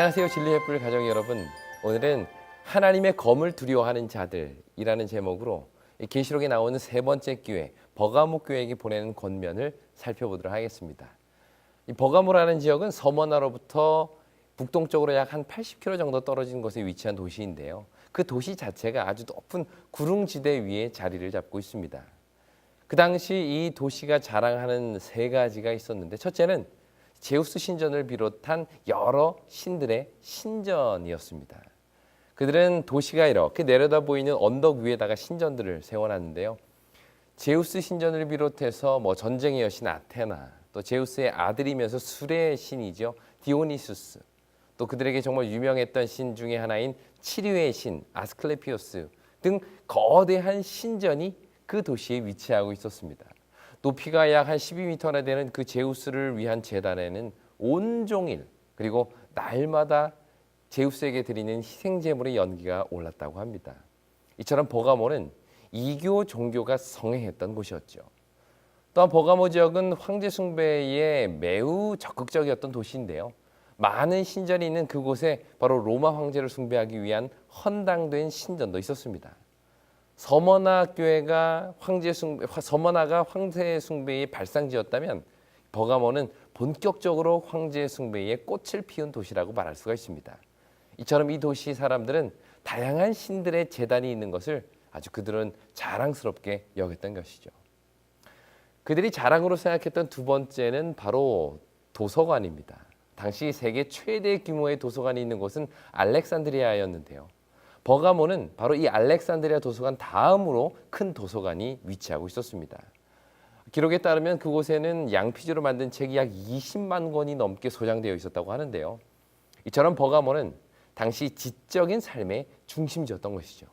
안녕하세요. 진리의 뿔 가족 여러분. 오늘은 하나님의 검을 두려워하는 자들이라는 제목으로 계시록에 나오는 세 번째 교회 버가모 교회에게 보내는 권면을 살펴보도록 하겠습니다. 이 버가모라는 지역은 서머나로부터 북동쪽으로 약 한 80km 정도 떨어진 곳에 위치한 도시인데요. 그 도시 자체가 아주 높은 구릉지대 위에 자리를 잡고 있습니다. 그 당시 이 도시가 자랑하는 세 가지가 있었는데, 첫째는 제우스 신전을 비롯한 여러 신들의 신전이었습니다. 그들은 도시가 이렇게 내려다 보이는 언덕 위에다가 신전들을 세워놨는데요. 제우스 신전을 비롯해서 전쟁의 여신 아테나, 또 제우스의 아들이면서 술의 신이죠, 디오니수스, 또 그들에게 정말 유명했던 신 중에 하나인 치료의 신 아스클레피오스 등 거대한 신전이 그 도시에 위치하고 있었습니다. 높이가 약 한 12m나 되는 그 제우스를 위한 제단에는 온종일 그리고 날마다 제우스에게 드리는 희생제물의 연기가 올랐다고 합니다. 이처럼 버가모는 이교 종교가 성행했던 곳이었죠. 또한 버가모 지역은 황제 숭배에 매우 적극적이었던 도시인데요. 많은 신전이 있는 그곳에 바로 로마 황제를 숭배하기 위한 헌당된 신전도 있었습니다. 서머나가 황제 숭배의 발상지였다면 버가모는 본격적으로 황제 숭배의 꽃을 피운 도시라고 말할 수가 있습니다. 이처럼 이 도시 사람들은 다양한 신들의 제단이 있는 것을 아주 그들은 자랑스럽게 여겼던 것이죠. 그들이 자랑으로 생각했던 두 번째는 바로 도서관입니다. 당시 세계 최대 규모의 도서관이 있는 곳은 알렉산드리아였는데요. 버가모는 바로 이 알렉산드리아 도서관 다음으로 큰 도서관이 위치하고 있었습니다. 기록에 따르면 그곳에는 양피지로 만든 책이 약 20만 권이 넘게 소장되어 있었다고 하는데요. 이처럼 버가모는 당시 지적인 삶의 중심지였던 것이죠.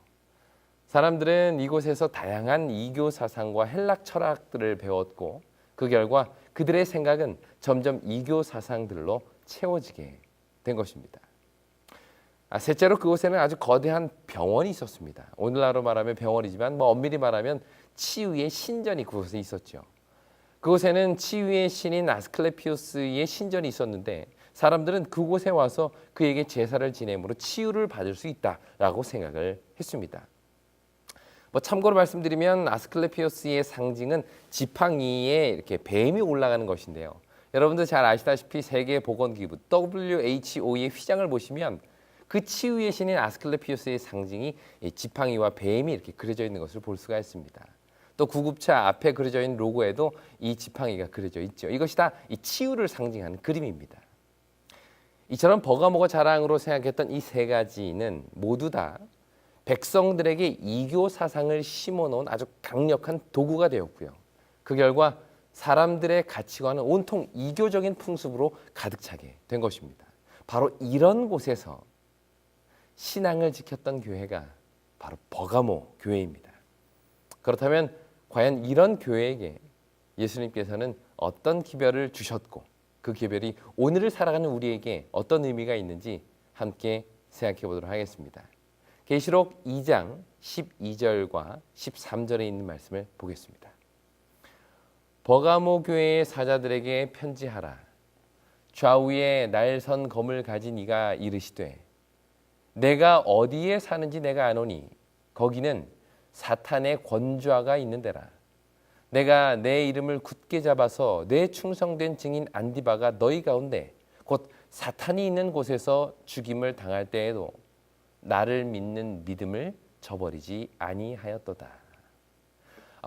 사람들은 이곳에서 다양한 이교 사상과 헬락 철학들을 배웠고, 그 결과 그들의 생각은 점점 이교 사상들로 채워지게 된 것입니다. 셋째로 그곳에는 아주 거대한 병원이 있었습니다. 오늘날로 말하면 병원이지만 엄밀히 말하면 치유의 신전이 그곳에 있었죠. 그곳에는 치유의 신인 아스클레피오스의 신전이 있었는데, 사람들은 그곳에 와서 그에게 제사를 지내므로 치유를 받을 수 있다라고 생각을 했습니다. 참고로 말씀드리면 아스클레피오스의 상징은 지팡이에 이렇게 뱀이 올라가는 것인데요. 여러분들 잘 아시다시피 세계보건기구 WHO의 휘장을 보시면 그 치유의 신인 아스클레피오스의 상징이 지팡이와 뱀이 이렇게 그려져 있는 것을 볼 수가 있습니다. 또 구급차 앞에 그려져 있는 로고에도 이 지팡이가 그려져 있죠. 이것이 다 이 치유를 상징하는 그림입니다. 이처럼 버가모가 자랑으로 생각했던 이 세 가지는 모두 다 백성들에게 이교 사상을 심어놓은 아주 강력한 도구가 되었고요. 그 결과 사람들의 가치관은 온통 이교적인 풍습으로 가득 차게 된 것입니다. 바로 이런 곳에서 신앙을 지켰던 교회가 바로 버가모 교회입니다. 그렇다면 과연 이런 교회에게 예수님께서는 어떤 기별을 주셨고, 그 기별이 오늘을 살아가는 우리에게 어떤 의미가 있는지 함께 생각해 보도록 하겠습니다. 계시록 2장 12절과 13절에 있는 말씀을 보겠습니다. 버가모 교회의 사자들에게 편지하라. 좌우에 날선 검을 가진 이가 이르시되, 내가 어디에 사는지 내가 아노니 거기는 사탄의 권좌가 있는 데라. 내가 내 이름을 굳게 잡아서 내 충성된 증인 안디바가 너희 가운데 곧 사탄이 있는 곳에서 죽임을 당할 때에도 나를 믿는 믿음을 저버리지 아니하였도다.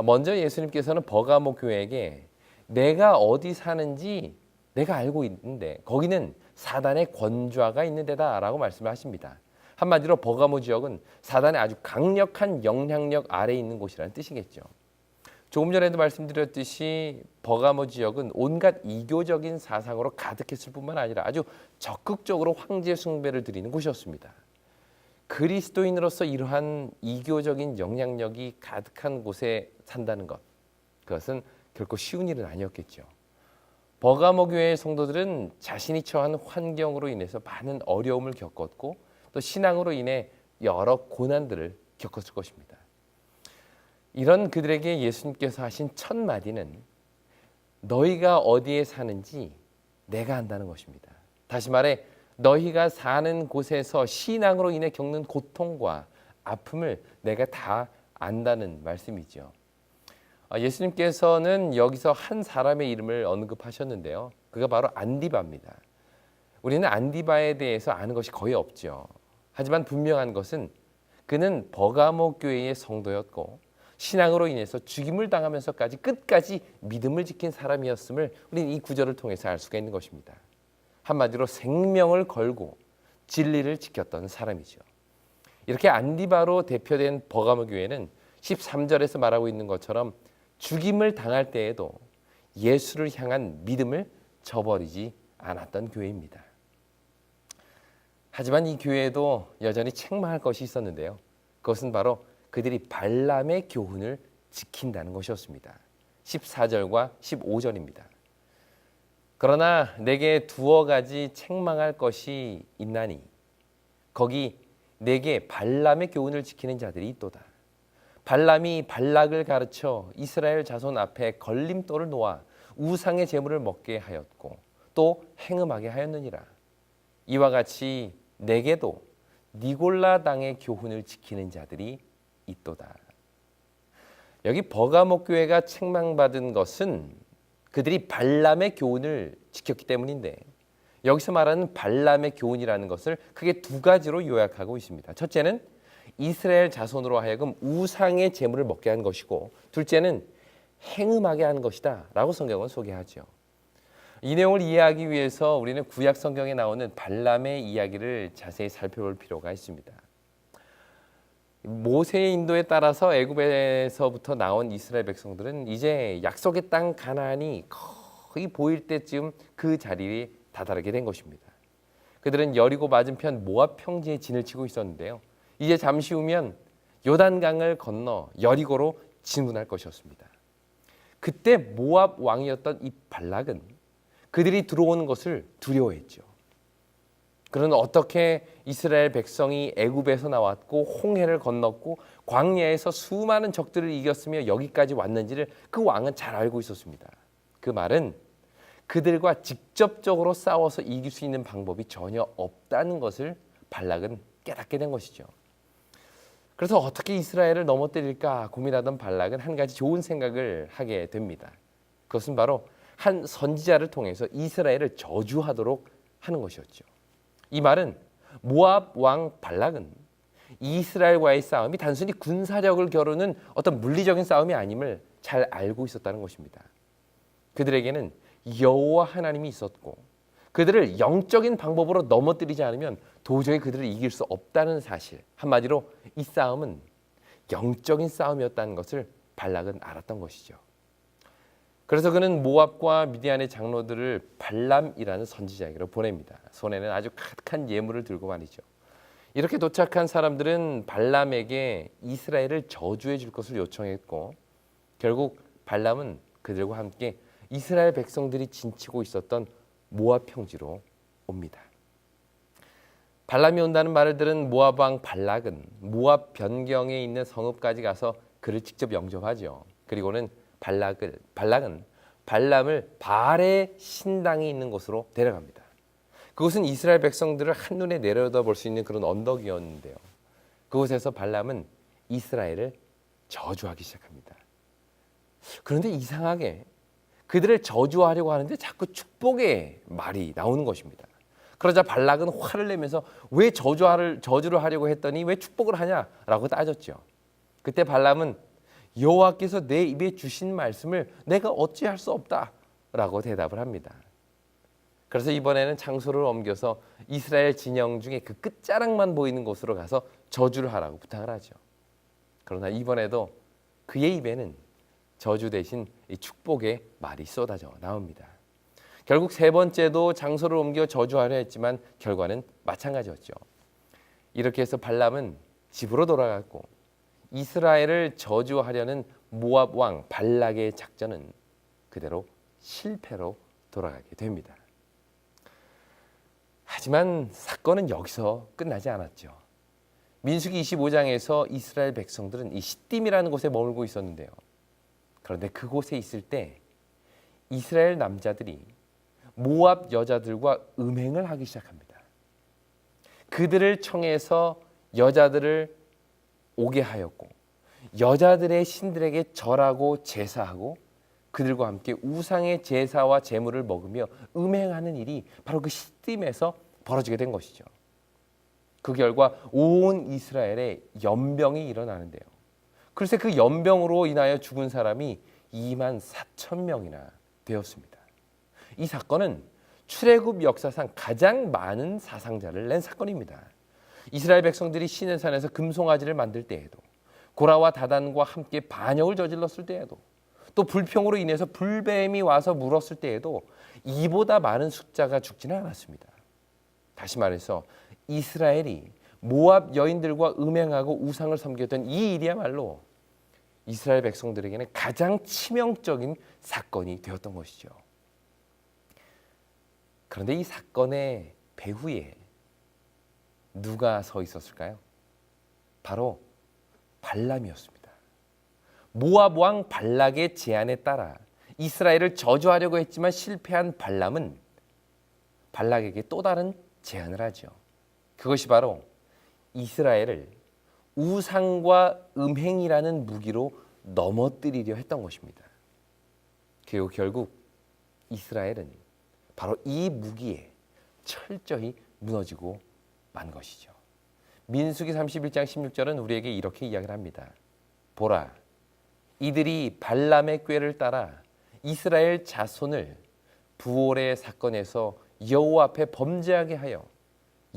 먼저 예수님께서는 버가모 교회에게 내가 어디 사는지 내가 알고 있는데 거기는 사단의 권좌가 있는 데다라고 말씀을 하십니다. 한마디로 버가모 지역은 사단의 아주 강력한 영향력 아래에 있는 곳이라는 뜻이겠죠. 조금 전에도 말씀드렸듯이 버가모 지역은 온갖 이교적인 사상으로 가득했을 뿐만 아니라 아주 적극적으로 황제 숭배를 드리는 곳이었습니다. 그리스도인으로서 이러한 이교적인 영향력이 가득한 곳에 산다는 것, 그것은 결코 쉬운 일은 아니었겠죠. 버가모 교회의 성도들은 자신이 처한 환경으로 인해서 많은 어려움을 겪었고, 또 신앙으로 인해 여러 고난들을 겪었을 것입니다. 이런 그들에게 예수님께서 하신 첫 마디는 너희가 어디에 사는지 내가 안다는 것입니다. 다시 말해 너희가 사는 곳에서 신앙으로 인해 겪는 고통과 아픔을 내가 다 안다는 말씀이죠. 예수님께서는 여기서 한 사람의 이름을 언급하셨는데요. 그가 바로 안디바입니다. 우리는 안디바에 대해서 아는 것이 거의 없죠. 하지만 분명한 것은 그는 버가모 교회의 성도였고 신앙으로 인해서 죽임을 당하면서까지 끝까지 믿음을 지킨 사람이었음을 우리는 이 구절을 통해서 알 수가 있는 것입니다. 한마디로 생명을 걸고 진리를 지켰던 사람이죠. 이렇게 안디바로 대표된 버가모 교회는 13절에서 말하고 있는 것처럼 죽임을 당할 때에도 예수를 향한 믿음을 저버리지 않았던 교회입니다. 하지만 이 교회에도 여전히 책망할 것이 있었는데요. 그것은 바로 그들이 발람의 교훈을 지킨다는 것이었습니다. 14절과 15절입니다. 그러나 내게 두어 가지 책망할 것이 있나니 거기 내게 발람의 교훈을 지키는 자들이 있도다. 발람이 발락을 가르쳐 이스라엘 자손 앞에 걸림돌을 놓아 우상의 제물을 먹게 하였고 또 행음하게 하였느니라. 이와 같이 내게도 니골라 당의 교훈을 지키는 자들이 있도다. 여기 버가모 교회가 책망받은 것은 그들이 발람의 교훈을 지켰기 때문인데 여기서 말하는 발람의 교훈이라는 것을 크게 두 가지로 요약하고 있습니다. 첫째는 이스라엘 자손으로 하여금 우상의 제물을 먹게 한 것이고 둘째는 행음하게 한 것이다 라고 성경은 소개하죠. 이 내용을 이해하기 위해서 우리는 구약 성경에 나오는 발람의 이야기를 자세히 살펴볼 필요가 있습니다. 모세의 인도에 따라서 애굽에서부터 나온 이스라엘 백성들은 이제 약속의 땅 가나안이 거의 보일 때쯤 그 자리에 다다르게 된 것입니다. 그들은 여리고 맞은편 모압 평지에 진을 치고 있었는데요. 이제 잠시 후면 요단강을 건너 여리고로 진군할 것이었습니다. 그때 모압 왕이었던 이 발락은 그들이 들어오는 것을 두려워했죠. 그러나 어떻게 이스라엘 백성이 애굽에서 나왔고 홍해를 건넜고 광야에서 수많은 적들을 이겼으며 여기까지 왔는지를 그 왕은 잘 알고 있었습니다. 그 말은 그들과 직접적으로 싸워서 이길 수 있는 방법이 전혀 없다는 것을 발락은 깨닫게 된 것이죠. 그래서 어떻게 이스라엘을 넘어뜨릴까 고민하던 발락은 한 가지 좋은 생각을 하게 됩니다. 그것은 바로 한 선지자를 통해서 이스라엘을 저주하도록 하는 것이었죠. 이 말은 모압 왕 발락은 이스라엘과의 싸움이 단순히 군사력을 겨루는 어떤 물리적인 싸움이 아님을 잘 알고 있었다는 것입니다. 그들에게는 여호와 하나님이 있었고 그들을 영적인 방법으로 넘어뜨리지 않으면 도저히 그들을 이길 수 없다는 사실, 한마디로 이 싸움은 영적인 싸움이었다는 것을 발락은 알았던 것이죠. 그래서 그는 모압과 미디안의 장로들을 발람이라는 선지자에게로 보냅니다. 손에는 아주 가득한 예물을 들고 말이죠. 이렇게 도착한 사람들은 발람에게 이스라엘을 저주해 줄 것을 요청했고 결국 발람은 그들과 함께 이스라엘 백성들이 진치고 있었던 모압 평지로 옵니다. 발람이 온다는 말을 들은 모압 왕 발락은 모압 변경에 있는 성읍까지 가서 그를 직접 영접하죠. 그리고는 발락은 발람을 발의 신당이 있는 곳으로 데려갑니다. 그곳은 이스라엘 백성들을 한눈에 내려다볼 수 있는 그런 언덕이었는데요. 그곳에서 발람은 이스라엘을 저주하기 시작합니다. 그런데 이상하게 그들을 저주하려고 하는데 자꾸 축복의 말이 나오는 것입니다. 그러자 발락은 화를 내면서 왜 저주를 하려고 했더니 왜 축복을 하냐라고 따졌죠. 그때 발람은 여호와께서 내 입에 주신 말씀을 내가 어찌할 수 없다라고 대답을 합니다. 그래서 이번에는 장소를 옮겨서 이스라엘 진영 중에 그 끝자락만 보이는 곳으로 가서 저주를 하라고 부탁을 하죠. 그러나 이번에도 그의 입에는 저주 대신 이 축복의 말이 쏟아져 나옵니다. 결국 세 번째도 장소를 옮겨 저주하려 했지만 결과는 마찬가지였죠. 이렇게 해서 발람은 집으로 돌아갔고 이스라엘을 저주하려는 모압 왕 발락의 작전은 그대로 실패로 돌아가게 됩니다. 하지만 사건은 여기서 끝나지 않았죠. 민수기 25장에서 이스라엘 백성들은 이 시딤이라는 곳에 머물고 있었는데요. 그런데 그곳에 있을 때 이스라엘 남자들이 모압 여자들과 음행을 하기 시작합니다. 그들을 청해서 여자들을 오게 하였고 여자들의 신들에게 절하고 제사하고 그들과 함께 우상의 제사와 제물을 먹으며 음행하는 일이 바로 그 시딤에서 벌어지게 된 것이죠. 그 결과 온 이스라엘에 연병이 일어나는데요. 글쎄 그 연병으로 인하여 죽은 사람이 2만 4천 명이나 되었습니다. 이 사건은 출애굽 역사상 가장 많은 사상자를 낸 사건입니다. 이스라엘 백성들이 시내산에서 금송아지를 만들 때에도 고라와 다단과 함께 반역을 저질렀을 때에도 또 불평으로 인해서 불뱀이 와서 물었을 때에도 이보다 많은 숫자가 죽지는 않았습니다. 다시 말해서 이스라엘이 모압 여인들과 음행하고 우상을 섬겼던 이 일이야말로 이스라엘 백성들에게는 가장 치명적인 사건이 되었던 것이죠. 그런데 이 사건의 배후에 누가 서 있었을까요? 바로 발람이었습니다. 모압 왕 발락의 제안에 따라 이스라엘을 저주하려고 했지만 실패한 발람은 발락에게 또 다른 제안을 하죠. 그것이 바로 이스라엘을 우상과 음행이라는 무기로 넘어뜨리려 했던 것입니다. 그리고 결국 이스라엘은 바로 이 무기에 철저히 무너지고 만 것이죠. 민수기 31장 16절은 우리에게 이렇게 이야기를 합니다. 보라, 이들이 발람의 꾀를 따라 이스라엘 자손을 부올의 사건에서 여호와 앞에 범죄하게 하여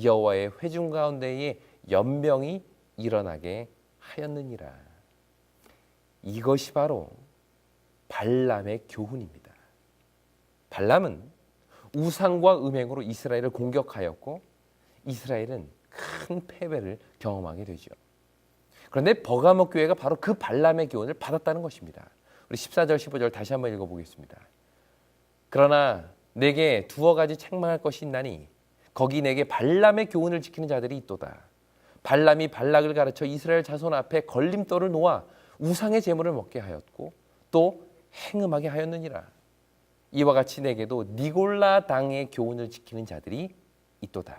여호와의 회중 가운데에 연병이 일어나게 하였느니라. 이것이 바로 발람의 교훈입니다. 발람은 우상과 음행으로 이스라엘을 공격하였고 이스라엘은 큰 패배를 경험하게 되죠. 그런데 버가모 교회가 바로 그 발람의 교훈을 받았다는 것입니다. 우리 14절 15절 다시 한번 읽어보겠습니다. 그러나 내게 두어 가지 책망할 것이 있나니 거기 내게 발람의 교훈을 지키는 자들이 있도다. 발람이 발락을 가르쳐 이스라엘 자손 앞에 걸림돌을 놓아 우상의 제물을 먹게 하였고 또 행음하게 하였느니라. 이와 같이 내게도 니골라 당의 교훈을 지키는 자들이 있도다.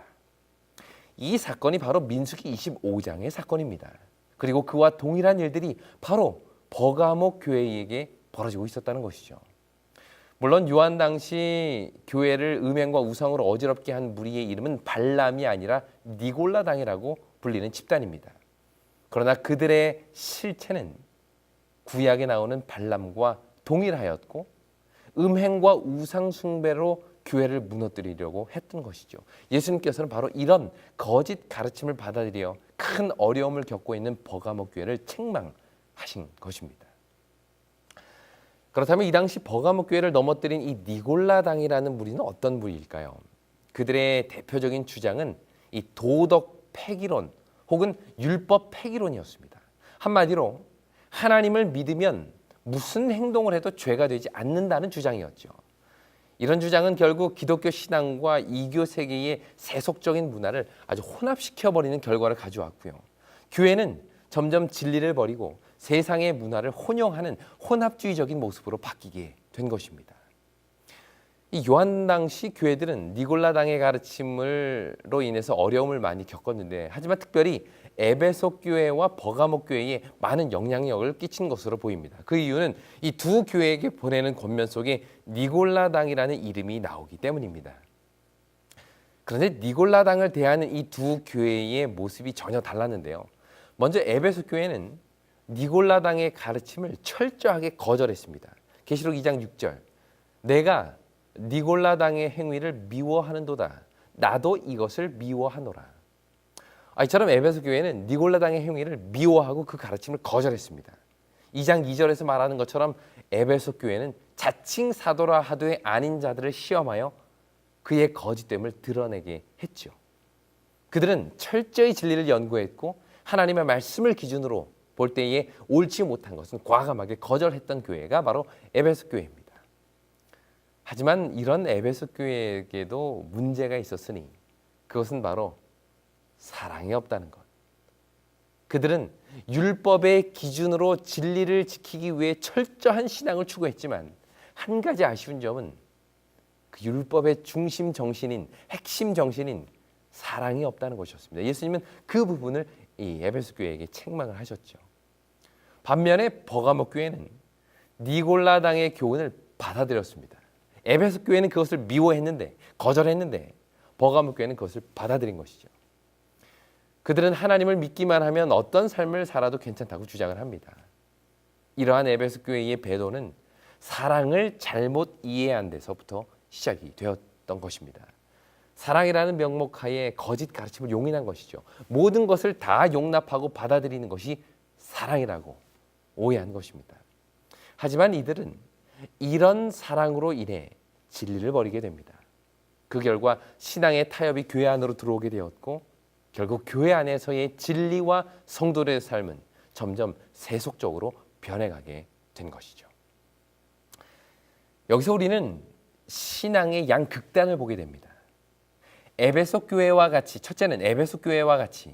이 사건이 바로 민수기 25장의 사건입니다. 그리고 그와 동일한 일들이 바로 버가모 교회에게 벌어지고 있었다는 것이죠. 물론 요한 당시 교회를 음행과 우상으로 어지럽게 한 무리의 이름은 발람이 아니라 니골라 당이라고 불리는 집단입니다. 그러나 그들의 실체는 구약에 나오는 발람과 동일하였고 음행과 우상 숭배로 교회를 무너뜨리려고 했던 것이죠. 예수님께서는 바로 이런 거짓 가르침을 받아들여 큰 어려움을 겪고 있는 버가모 교회를 책망하신 것입니다. 그렇다면 이 당시 버가모 교회를 넘어뜨린 이 니골라 당이라는 무리는 어떤 무리일까요? 그들의 대표적인 주장은 이 도덕 폐기론 혹은 율법 폐기론이었습니다. 한마디로 하나님을 믿으면 무슨 행동을 해도 죄가 되지 않는다는 주장이었죠. 이런 주장은 결국 기독교 신앙과 이교 세계의 세속적인 문화를 아주 혼합시켜버리는 결과를 가져왔고요. 교회는 점점 진리를 버리고 세상의 문화를 혼용하는 혼합주의적인 모습으로 바뀌게 된 것입니다. 이 요한 당시 교회들은 니골라 당의 가르침으로 인해서 어려움을 많이 겪었는데 하지만 특별히 에베소 교회와 버가모 교회에 많은 영향력을 끼친 것으로 보입니다. 그 이유는 이 두 교회에게 보내는 권면 속에 니골라 당이라는 이름이 나오기 때문입니다. 그런데 니골라 당을 대하는 이 두 교회의 모습이 전혀 달랐는데요. 먼저 에베소 교회는 니골라 당의 가르침을 철저하게 거절했습니다. 계시록 2장 6절 내가 니골라 당의 행위를 미워하는도다. 나도 이것을 미워하노라. 이처럼 에베소 교회는 니골라 당의 행위를 미워하고 그 가르침을 거절했습니다. 2장 2절에서 말하는 것처럼 에베소 교회는 자칭 사도라 하되 아닌 자들을 시험하여 그의 거짓됨을 드러내게 했죠. 그들은 철저히 진리를 연구했고 하나님의 말씀을 기준으로 볼 때에 옳지 못한 것은 과감하게 거절했던 교회가 바로 에베소 교회입니다. 하지만 이런 에베소 교회에게도 문제가 있었으니 그것은 바로 사랑이 없다는 것. 그들은 율법의 기준으로 진리를 지키기 위해 철저한 신앙을 추구했지만 한 가지 아쉬운 점은 그 율법의 중심 정신인 핵심 정신인 사랑이 없다는 것이었습니다. 예수님은 그 부분을 이 에베소 교회에게 책망을 하셨죠. 반면에 버가모 교회는 니골라당의 교훈을 받아들였습니다. 에베소 교회는 그것을 미워했는데, 거절했는데 버가모 교회는 그것을 받아들인 것이죠. 그들은 하나님을 믿기만 하면 어떤 삶을 살아도 괜찮다고 주장을 합니다. 이러한 에베소 교회의 배도는 사랑을 잘못 이해한 데서부터 시작이 되었던 것입니다. 사랑이라는 명목 하에 거짓 가르침을 용인한 것이죠. 모든 것을 다 용납하고 받아들이는 것이 사랑이라고 오해한 것입니다. 하지만 이들은 이런 사랑으로 인해 진리를 버리게 됩니다. 그 결과 신앙의 타협이 교회 안으로 들어오게 되었고, 결국 교회 안에서의 진리와 성도들의 삶은 점점 세속적으로 변해가게 된 것이죠. 여기서 우리는 신앙의 양극단을 보게 됩니다. 에베소 교회와 같이, 첫째는 에베소 교회와 같이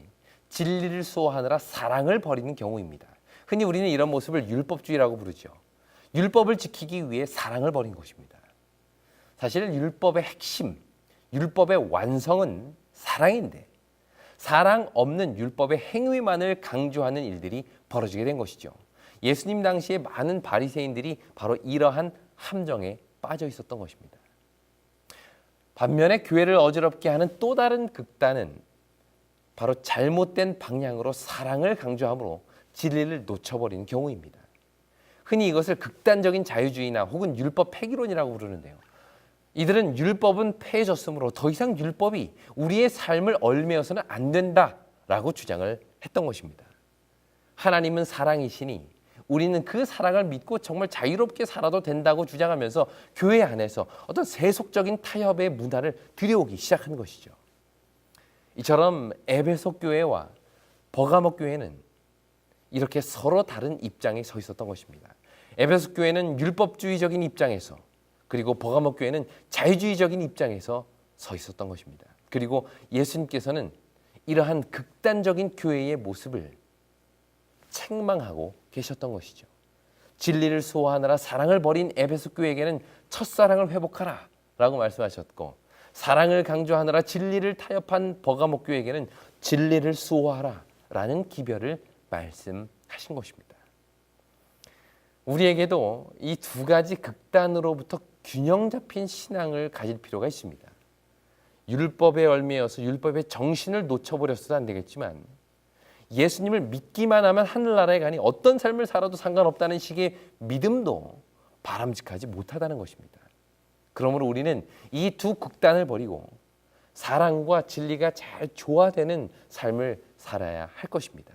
진리를 수호하느라 사랑을 버리는 경우입니다. 흔히 우리는 이런 모습을 율법주의라고 부르죠. 율법을 지키기 위해 사랑을 버린 것입니다. 사실 율법의 핵심, 율법의 완성은 사랑인데, 사랑 없는 율법의 행위만을 강조하는 일들이 벌어지게 된 것이죠. 예수님 당시에 많은 바리새인들이 바로 이러한 함정에 빠져 있었던 것입니다. 반면에 교회를 어지럽게 하는 또 다른 극단은 바로 잘못된 방향으로 사랑을 강조함으로 진리를 놓쳐버리는 경우입니다. 흔히 이것을 극단적인 자유주의나 혹은 율법 폐기론이라고 부르는데요. 이들은 율법은 폐해졌으므로 더 이상 율법이 우리의 삶을 얽매여서는 안 된다라고 주장을 했던 것입니다. 하나님은 사랑이시니 우리는 그 사랑을 믿고 정말 자유롭게 살아도 된다고 주장하면서 교회 안에서 어떤 세속적인 타협의 문화를 들여오기 시작한 것이죠. 이처럼 에베소 교회와 버가모 교회는 이렇게 서로 다른 입장에 서 있었던 것입니다. 에베소 교회는 율법주의적인 입장에서, 그리고 버가모 교회는 자유주의적인 입장에서 서 있었던 것입니다. 그리고 예수님께서는 이러한 극단적인 교회의 모습을 책망하고 계셨던 것이죠. 진리를 수호하느라 사랑을 버린 에베소 교회에게는 첫사랑을 회복하라 라고 말씀하셨고, 사랑을 강조하느라 진리를 타협한 버가모 교회에게는 진리를 수호하라 라는 기별을 말씀하신 것입니다. 우리에게도 이 두 가지 극단으로부터 균형 잡힌 신앙을 가질 필요가 있습니다. 율법에 얽매여서 율법의 정신을 놓쳐버렸어도 안 되겠지만, 예수님을 믿기만 하면 하늘나라에 가니 어떤 삶을 살아도 상관없다는 식의 믿음도 바람직하지 못하다는 것입니다. 그러므로 우리는 이 두 극단을 버리고 사랑과 진리가 잘 조화되는 삶을 살아야 할 것입니다.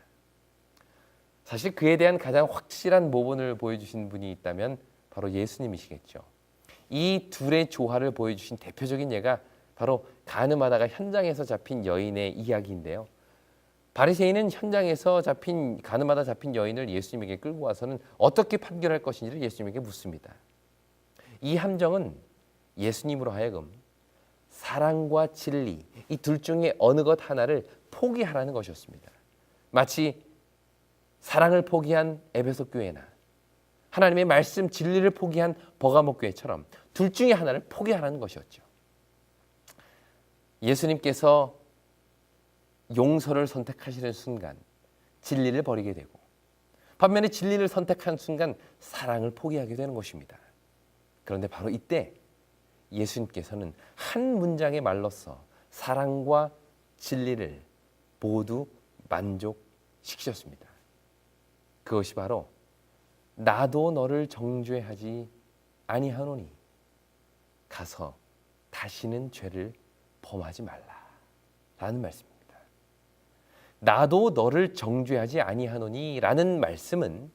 사실 그에 대한 가장 확실한 모본을 보여주신 분이 있다면 바로 예수님이시겠죠. 이 둘의 조화를 보여주신 대표적인 예가 바로 가늠하다가 현장에서 잡힌 여인의 이야기인데요. 바리새인은 현장에서 가늠하다 잡힌 여인을 예수님에게 끌고 와서는 어떻게 판결할 것인지를 예수님에게 묻습니다. 이 함정은 예수님으로 하여금 사랑과 진리, 이 둘 중에 어느 것 하나를 포기하라는 것이었습니다. 마치 사랑을 포기한 에베소 교회나 하나님의 말씀 진리를 포기한 버가모 교회처럼 둘 중에 하나를 포기하라는 것이었죠. 예수님께서 용서를 선택하시는 순간 진리를 버리게 되고, 반면에 진리를 선택한 순간 사랑을 포기하게 되는 것입니다. 그런데 바로 이때 예수님께서는 한 문장의 말로써 사랑과 진리를 모두 만족시키셨습니다. 그것이 바로 나도 너를 정죄하지 아니하노니 가서 다시는 죄를 범하지 말라라는 말씀입니다. 나도 너를 정죄하지 아니하노니 라는 말씀은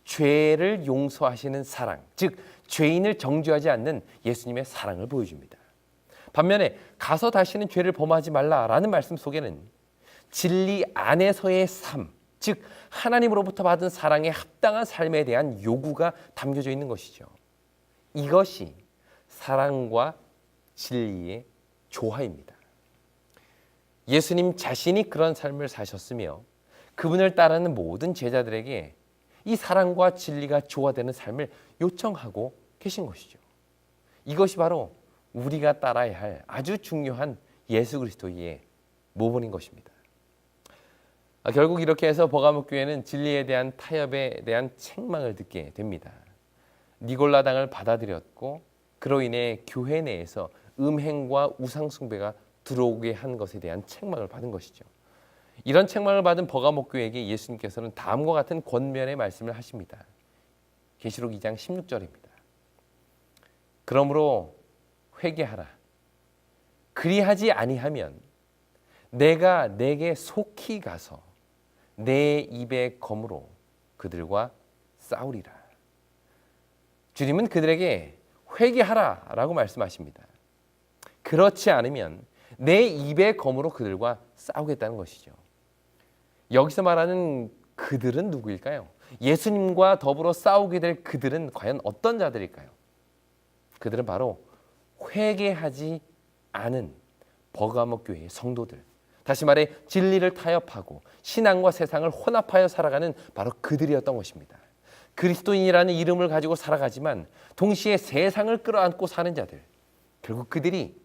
죄를 용서하시는 사랑, 즉 죄인을 정죄하지 않는 예수님의 사랑을 보여줍니다. 반면에 가서 다시는 죄를 범하지 말라라는 말씀 속에는 진리 안에서의 삶, 즉 하나님으로부터 받은 사랑에 합당한 삶에 대한 요구가 담겨져 있는 것이죠. 이것이 사랑과 진리의 조화입니다. 예수님 자신이 그런 삶을 사셨으며 그분을 따르는 모든 제자들에게 이 사랑과 진리가 조화되는 삶을 요청하고 계신 것이죠. 이것이 바로 우리가 따라야 할 아주 중요한 예수 그리스도의 모범인 것입니다. 결국 이렇게 해서 버가목 교회는 진리에 대한 타협에 대한 책망을 듣게 됩니다. 니골라 당을 받아들였고 그로 인해 교회 내에서 음행과 우상 숭배가 들어오게 한 것에 대한 책망을 받은 것이죠. 이런 책망을 받은 버가목 교회에게 예수님께서는 다음과 같은 권면의 말씀을 하십니다. 계시록 2장 16절입니다. 그러므로 회개하라. 그리하지 아니하면 내가 내게 속히 가서 내 입의 검으로 그들과 싸우리라. 주님은 그들에게 회개하라 라고 말씀하십니다. 그렇지 않으면 내 입의 검으로 그들과 싸우겠다는 것이죠. 여기서 말하는 그들은 누구일까요? 예수님과 더불어 싸우게 될 그들은 과연 어떤 자들일까요? 그들은 바로 회개하지 않은 버가목 교회의 성도들, 다시 말해 진리를 타협하고 신앙과 세상을 혼합하여 살아가는 바로 그들이었던 것입니다. 그리스도인이라는 이름을 가지고 살아가지만 동시에 세상을 끌어안고 사는 자들, 결국 그들이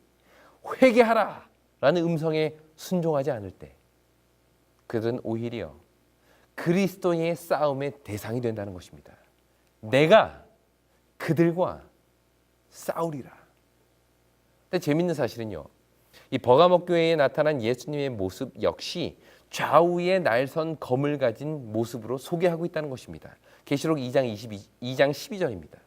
회개하라 라는 음성에 순종하지 않을 때 그들은 오히려 그리스도인의 싸움의 대상이 된다는 것입니다. 내가 그들과 싸우리라. 근데 재밌는 사실은요, 이 버가목 교회에 나타난 예수님의 모습 역시 좌우에 날선 검을 가진 모습으로 소개하고 있다는 것입니다. 계시록 2장 12절입니다.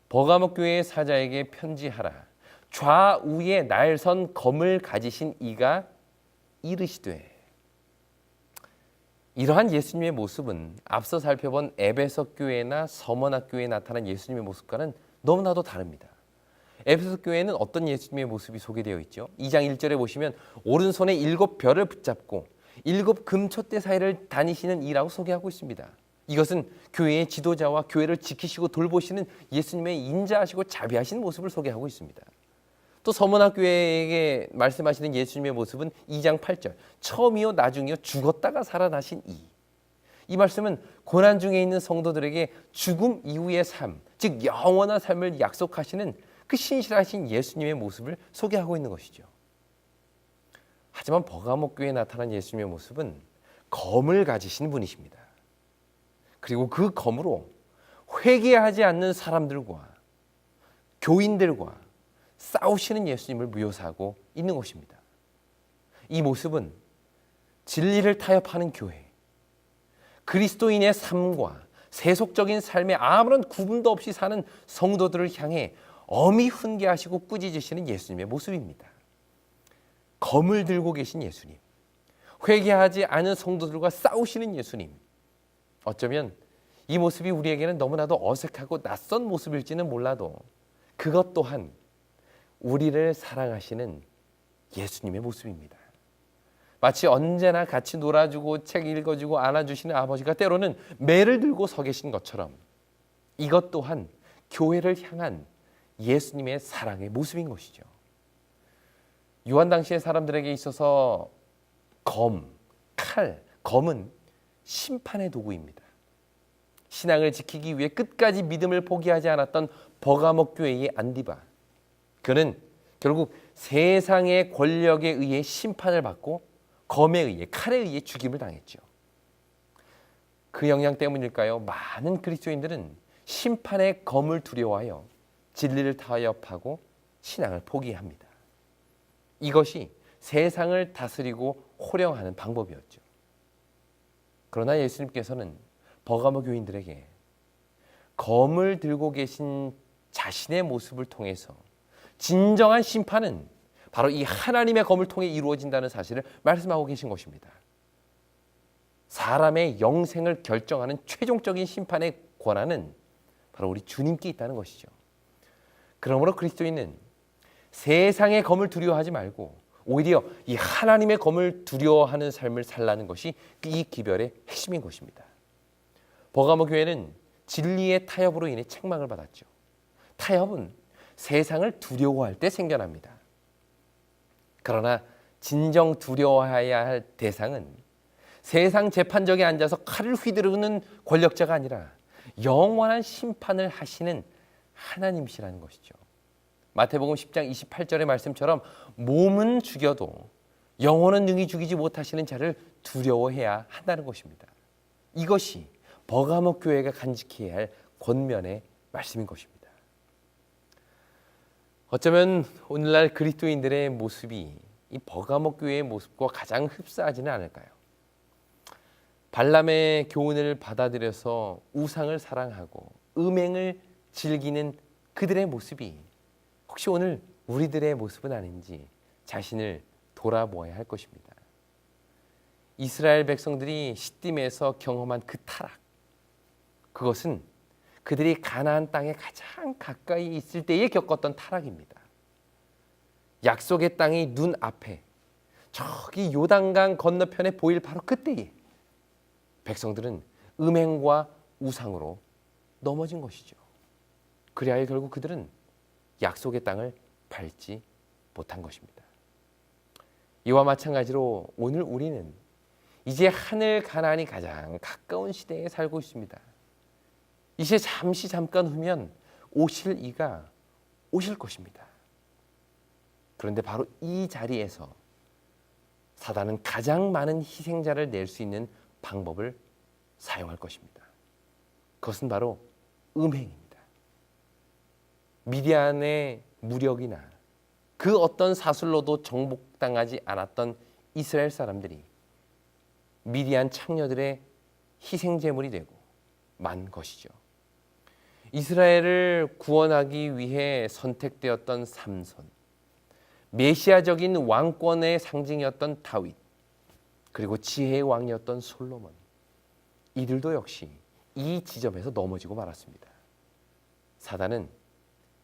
버가목 교회의 사자에게 편지하라. 좌우에 날선 검을 가지신 이가 이르시되. 이러한 예수님의 모습은 앞서 살펴본 에베소 교회나 서머나 교회에 나타난 예수님의 모습과는 너무나도 다릅니다. 에베소 교회는 어떤 예수님의 모습이 소개되어 있죠? 2장 1절에 보시면 오른손에 7별을 붙잡고 7 금촛대 사이를 다니시는 이라고 소개하고 있습니다. 이것은 교회의 지도자와 교회를 지키시고 돌보시는 예수님의 인자하시고 자비하신 모습을 소개하고 있습니다. 또 서머나 교회에게 말씀하시는 예수님의 모습은 2장 8절 처음이요 나중이요 죽었다가 살아나신 이 말씀은 고난 중에 있는 성도들에게 죽음 이후의 삶, 즉 영원한 삶을 약속하시는 그 신실하신 예수님의 모습을 소개하고 있는 것이죠. 하지만 버가목 교회에 나타난 예수님의 모습은 검을 가지신 분이십니다. 그리고 그 검으로 회개하지 않는 사람들과 교인들과 싸우시는 예수님을 묘사하고 있는 것입니다. 이 모습은 진리를 타협하는 교회, 그리스도인의 삶과 세속적인 삶에 아무런 구분도 없이 사는 성도들을 향해 엄히 훈계하시고 꾸짖으시는 예수님의 모습입니다. 검을 들고 계신 예수님, 회개하지 않은 성도들과 싸우시는 예수님. 어쩌면 이 모습이 우리에게는 너무나도 어색하고 낯선 모습일지는 몰라도 그것 또한 우리를 사랑하시는 예수님의 모습입니다. 마치 언제나 같이 놀아주고 책 읽어주고 안아주시는 아버지가 때로는 매를 들고 서 계신 것처럼 이것 또한 교회를 향한 예수님의 사랑의 모습인 것이죠. 요한 당시의 사람들에게 있어서 검은 심판의 도구입니다. 신앙을 지키기 위해 끝까지 믿음을 포기하지 않았던 버가목 교회의 안디바, 그는 결국 세상의 권력에 의해 심판을 받고 검에 의해, 칼에 의해 죽임을 당했죠. 그 영향 때문일까요? 많은 그리스도인들은 심판의 검을 두려워하여 진리를 타협하고 신앙을 포기합니다. 이것이 세상을 다스리고 호령하는 방법이었죠. 그러나 예수님께서는 버가모 교인들에게 검을 들고 계신 자신의 모습을 통해서 진정한 심판은 바로 이 하나님의 검을 통해 이루어진다는 사실을 말씀하고 계신 것입니다. 사람의 영생을 결정하는 최종적인 심판의 권한은 바로 우리 주님께 있다는 것이죠. 그러므로 그리스도인은 세상의 검을 두려워하지 말고 오히려 이 하나님의 검을 두려워하는 삶을 살라는 것이 이 기별의 핵심인 것입니다. 버가모 교회는 진리의 타협으로 인해 책망을 받았죠. 타협은 세상을 두려워할 때 생겨납니다. 그러나 진정 두려워해야 할 대상은 세상 재판정에 앉아서 칼을 휘두르는 권력자가 아니라 영원한 심판을 하시는 하나님이시라는 것이죠. 마태복음 10장 28절의 말씀처럼 몸은 죽여도 영원한 능히 죽이지 못하시는 자를 두려워해야 한다는 것입니다. 이것이 버가모 교회가 간직해야 할 권면의 말씀인 것입니다. 어쩌면 오늘날 그리스도인들의 모습이 이 버가모 교회의 모습과 가장 흡사하지는 않을까요? 발람의 교훈을 받아들여서 우상을 사랑하고 음행을 즐기는 그들의 모습이 혹시 오늘 우리들의 모습은 아닌지 자신을 돌아보아야 할 것입니다. 이스라엘 백성들이 시딤에서 경험한 그 타락, 그것은 그들이 가나안 땅에 가장 가까이 있을 때에 겪었던 타락입니다. 약속의 땅이 눈앞에 저기 요단강 건너편에 보일 바로 그때에 백성들은 음행과 우상으로 넘어진 것이죠. 그리하여 결국 그들은 약속의 땅을 밟지 못한 것입니다. 이와 마찬가지로 오늘 우리는 이제 하늘 가나안이 가장 가까운 시대에 살고 있습니다. 이제 잠깐 후면 오실 이가 오실 것입니다. 그런데 바로 이 자리에서 사단은 가장 많은 희생자를 낼 수 있는 방법을 사용할 것입니다. 그것은 바로 음행입니다. 미디안의 무력이나 그 어떤 사슬로도 정복당하지 않았던 이스라엘 사람들이 미디안 창녀들의 희생제물이 되고 만 것이죠. 이스라엘을 구원하기 위해 선택되었던 삼손, 메시아적인 왕권의 상징이었던 다윗, 그리고 지혜의 왕이었던 솔로몬, 이들도 역시 이 지점에서 넘어지고 말았습니다. 사단은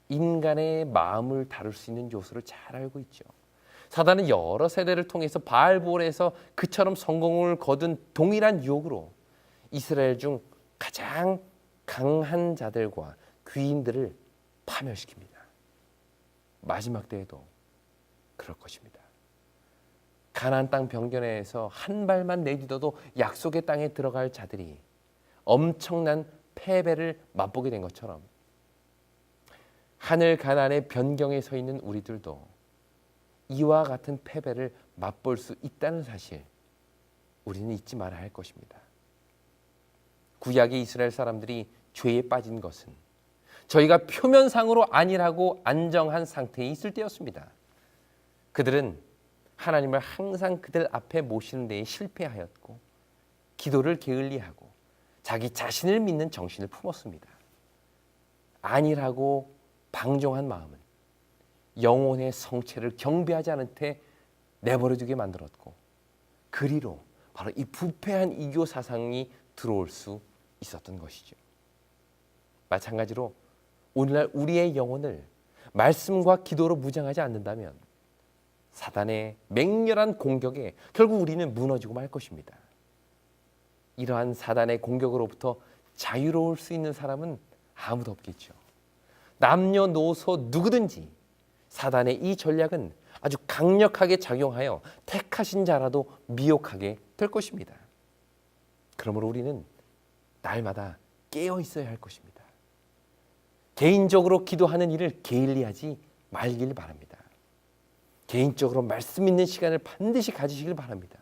인간의 마음을 다룰 수 있는 요소를 잘 알고 있죠. 사단은 여러 세대를 통해서 바알볼에서 그처럼 성공을 거둔 동일한 유혹으로 이스라엘 중 가장 강한 자들과 귀인들을 파멸시킵니다. 마지막 때에도 그럴 것입니다. 가나안 땅 병변에서 한 발만 내딛어도 약속의 땅에 들어갈 자들이 엄청난 패배를 맛보게 된 것처럼 하늘 가나안의 변경에 서 있는 우리들도 이와 같은 패배를 맛볼 수 있다는 사실, 우리는 잊지 말아야 할 것입니다. 구약의 이스라엘 사람들이 죄에 빠진 것은 저희가 표면상으로 아니라고 안정한 상태에 있을 때였습니다. 그들은 하나님을 항상 그들 앞에 모시는 데에 실패하였고 기도를 게을리하고 자기 자신을 믿는 정신을 품었습니다. 아니라고 방종한 마음은 영혼의 성체를 경배하지 않은 채 내버려두게 만들었고, 그리로 바로 이 부패한 이교 사상이 들어올 수 있었던 것이죠. 마찬가지로 오늘날 우리의 영혼을 말씀과 기도로 무장하지 않는다면 사단의 맹렬한 공격에 결국 우리는 무너지고 말 것입니다. 이러한 사단의 공격으로부터 자유로울 수 있는 사람은 아무도 없겠죠. 남녀노소 누구든지 사단의 이 전략은 아주 강력하게 작용하여 택하신 자라도 미혹하게 될 것입니다. 그러므로 우리는 날마다 깨어 있어야 할 것입니다. 개인적으로 기도하는 일을 게을리하지 말길 바랍니다. 개인적으로 말씀 있는 시간을 반드시 가지시길 바랍니다.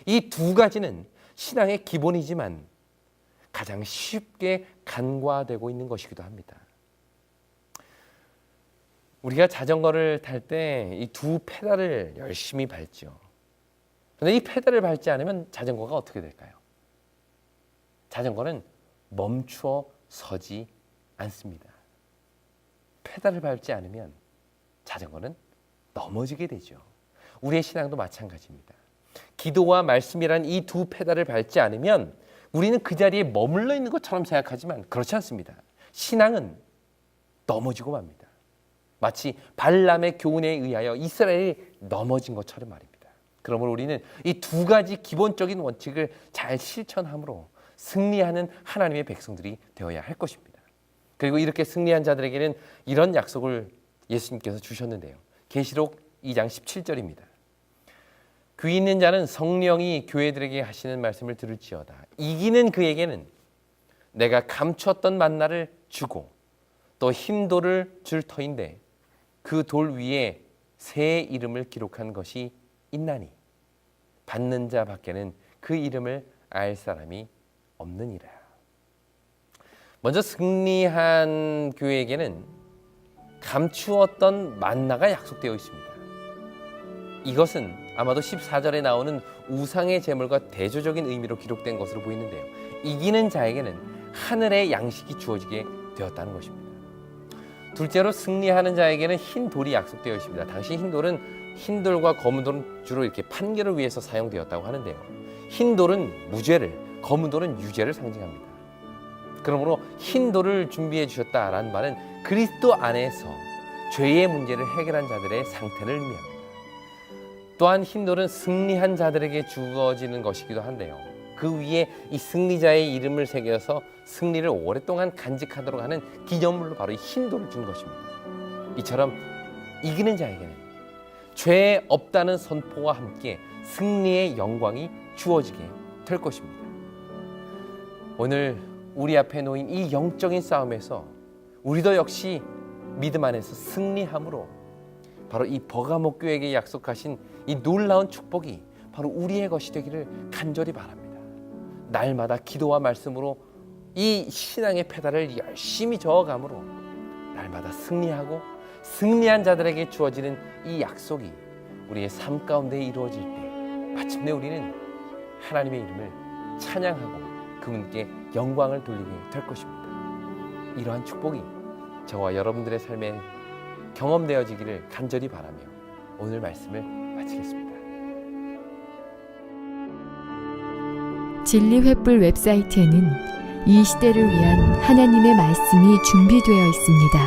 이 두 가지는 신앙의 기본이지만 가장 쉽게 간과되고 있는 것이기도 합니다. 우리가 자전거를 탈 때 이 두 페달을 열심히 밟죠. 그런데 이 페달을 밟지 않으면 자전거가 어떻게 될까요? 자전거는 멈추어 서지 않습니다. 페달을 밟지 않으면 자전거는 넘어지게 되죠. 우리의 신앙도 마찬가지입니다. 기도와 말씀이란 이 두 페달을 밟지 않으면 우리는 그 자리에 머물러 있는 것처럼 생각하지만 그렇지 않습니다. 신앙은 넘어지고 맙니다. 마치 발람의 교훈에 의하여 이스라엘이 넘어진 것처럼 말입니다. 그러므로 우리는 이 두 가지 기본적인 원칙을 잘 실천함으로 승리하는 하나님의 백성들이 되어야 할 것입니다. 그리고 이렇게 승리한 자들에게는 이런 약속을 예수님께서 주셨는데요. 계시록 2장 17절입니다. 귀 있는 자는 성령이 교회들에게 하시는 말씀을 들을지어다. 이기는 그에게는 내가 감추었던 만나를 주고 또 흰돌을 줄 터인데 그 돌 위에 새 이름을 기록한 것이 있나니. 받는 자 밖에는 그 이름을 알 사람이 없느니라. 먼저 승리한 교회에게는 감추었던 만나가 약속되어 있습니다. 이것은 아마도 14절에 나오는 우상의 제물과 대조적인 의미로 기록된 것으로 보이는데요. 이기는 자에게는 하늘의 양식이 주어지게 되었다는 것입니다. 둘째로 승리하는 자에게는 흰 돌이 약속되어 있습니다. 당시 흰 돌과 검은 돌은 주로 이렇게 판결을 위해서 사용되었다고 하는데요. 흰 돌은 무죄를, 검은 돌은 유죄를 상징합니다. 그러므로 흰 돌을 준비해 주셨다라는 말은 그리스도 안에서 죄의 문제를 해결한 자들의 상태를 의미합니다. 또한 흰 돌은 승리한 자들에게 주어지는 것이기도 한데요. 그 위에 이 승리자의 이름을 새겨서 승리를 오랫동안 간직하도록 하는 기념물로 바로 이 흰 돌을 준 것입니다. 이처럼 이기는 자에게는 죄 없다는 선포와 함께 승리의 영광이 주어지게 될 것입니다. 오늘 우리 앞에 놓인 이 영적인 싸움에서 우리도 역시 믿음 안에서 승리함으로 바로 이 버가모 교회에게 약속하신 이 놀라운 축복이 바로 우리의 것이 되기를 간절히 바랍니다. 날마다 기도와 말씀으로 이 신앙의 페달을 열심히 저어감으로 날마다 승리하고 승리한 자들에게 주어지는 이 약속이 우리의 삶 가운데 이루어질 때 마침내 우리는 하나님의 이름을 찬양하고 그분께 영광을 돌리게 될 것입니다. 이러한 축복이 저와 여러분들의 삶에 경험되어지기를 간절히 바라며 오늘 말씀을 마치겠습니다. 진리횃불 웹사이트에는 이 시대를 위한 하나님의 말씀이 준비되어 있습니다.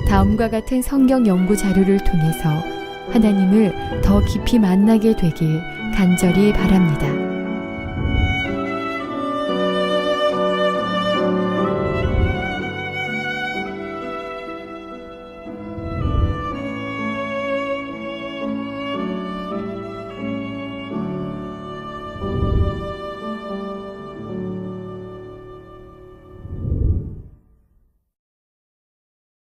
다음과 같은 성경 연구 자료를 통해서 하나님을 더 깊이 만나게 되길 간절히 바랍니다.